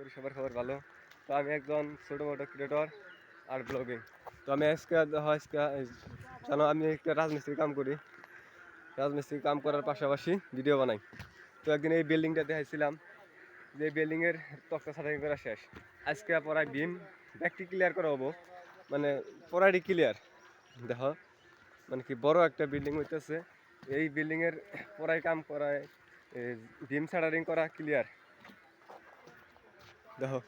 করি সবার খবর ভালো। তো আমি একজন ছোটো মোটো ক্রিয়েটর আর ব্লগিং। তো আমি আজকে জানো আমি একটা রাজমিস্ত্রি কাম করি। রাজমিস্ত্রি কাম করার পাশাপাশি ভিডিও বানাই। তো একদিন এই বিল্ডিংটা দেখাইছিলাম যে বিল্ডিংয়ের তক্তা ছাটাই করা শেষ। আজকে পড়ায় বিম ব্যাগটি ক্লিয়ার করা হবো, মানে পড়াটি ক্লিয়ার। দেখো মানে কি বড় একটা বিল্ডিং হইতেছে, এই বিল্ডিংয়ের পড়ায় কাম করায় বিম সাটারিং করা ক্লিয়ার। দেখো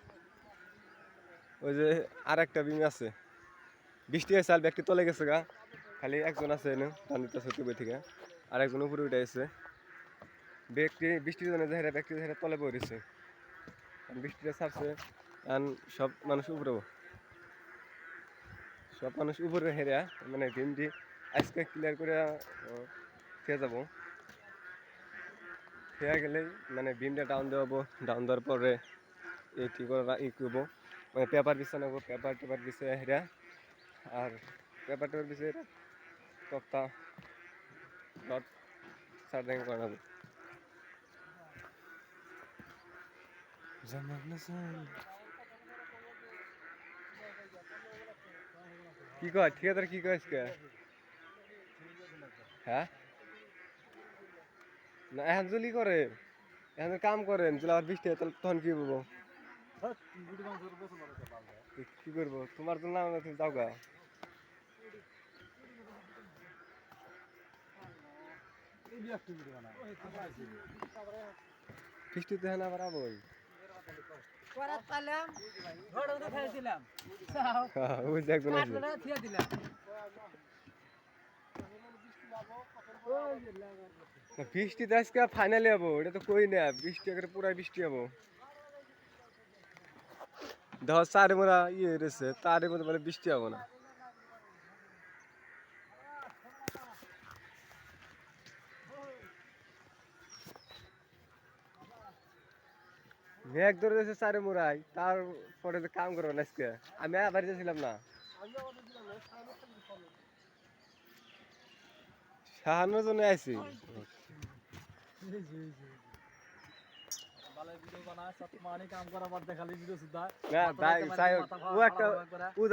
ওই যে আর একটা বিম আছে, বৃষ্টি আছে আর ব্যাগটি তলে গেছে গা, খালি একজন আছে এনে টানিতেছে টুবে থেকে, আর একজন উপরে উঠে আছে। ব্যাগটি বৃষ্টির জন্য দেখে ব্যাগটি দেখে তলে পড়েছে, বৃষ্টিটা ছাড়ছে আর সব মানুষ উপরে হেরা মানে বিমটি আজকে ক্লিয়ার করে খেয়ে যাবো। খেয়ে গেলেই মানে বিমটা ডাউন দেওয়াবো, ডাউন দেওয়ার পরে এটি করা করবো, মানে পেপার বিছানো নেবো, পেপার টেপার বিছিয়ে হেরা, আর পেপার টেপার বিছিয়ে তক্তা রড সার্ডিং করে নেবো। কি কয় ঠিকাদার কি কয় আজকে? হ্যাঁ না এখন জলি করে, এখন কাম করেন চলে আর বৃষ্টি হয় তখন কি বলবো, কি করবো তোমার তো না তুমি যাও গা। বৃষ্টিতে হ্যাঁ আবার আবই বৃষ্টিতে আজকে ফাইনালি হবো, এটা তো কই না বৃষ্টি একেবারে পুরাই বৃষ্টি হবো। ধর চারে মোরা ইয়ে রয়েছে তার মধ্যে বলে বৃষ্টি হবো না। মেঘ ধরে রয়েছে চারে মোড়াই, তারপরে কাম করবো না আজকে। আমি বাড়ি যাচ্ছিলাম না, সাহানোর জন্য আইছি।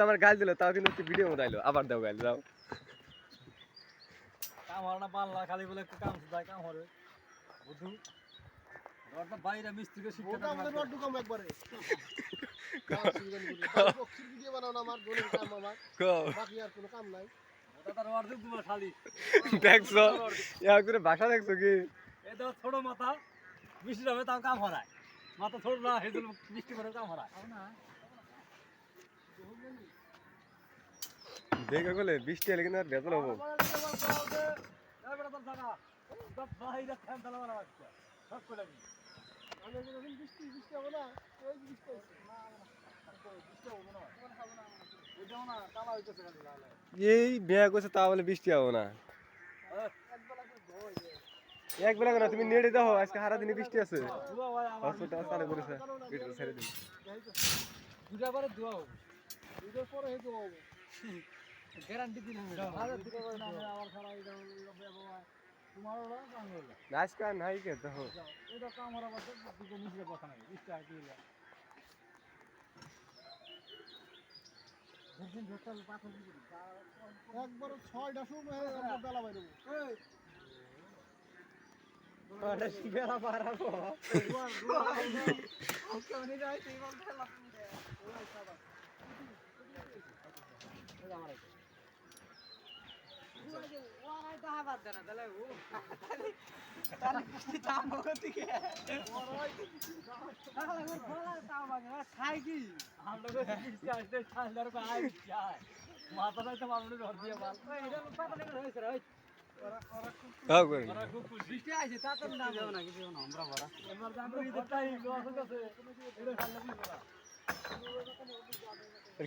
আমার গাল দিল তাও কিন্তু ভিডিও মতো আইলো, আবার দাও গাইল যাও খালি বলে কাম কাম হবে বাইরে মিস্ত্রিকে শিক্ষা একবারে ভিডিও বানাও না আমার বোনের কাম আমার বাকি আর কোনো কাম নাই। দেখছো ইয়া করে ভাষা দেখছো কি এই তো ছোট মাথা বৃষ্টি হবে তাও কাম হরায়, মাথা ছোট না হেদুল বৃষ্টি করে কাম হরায় না। দেখে গেলে বৃষ্টি এলে কিন্তু আর বেতন হবো। এই বিয়া করছে তা বলে বৃষ্টি হবো না, এক বেলা করে তুমি নেড়ে দাও, আজকে সারা দিনে বৃষ্টি আছে। চালু করেছে ছেড়ে দিন গ্যারান্টি দিলাম আজকে নাই কে দেখো একবার 6টা সময় বেলা বাইরে বেলা পারাবো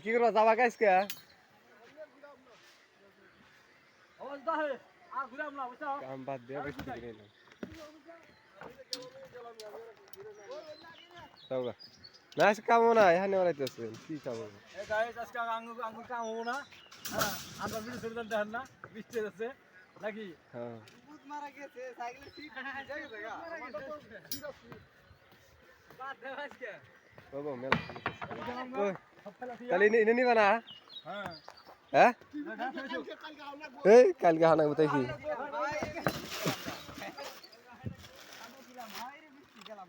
কি করবা যাবা আজকে? কাম বাদ দিয়ে বৃষ্টি করে এলাম না, আজকে কামও না এখানে বাড়াইতেছে কি কাম কাম হবো না। হ্যাঁ আমরা ভিডিও ছেড়ে দেখেন না বৃষ্টি যাচ্ছে নাকি? হ্যাঁ মারা গেছে সাইকেলের সিট বাবা মেলা ওই তাহলে ইনে নিবা না হ্যাঁ হ্যাঁ এই কালকে হানা বতাইছি গেলাম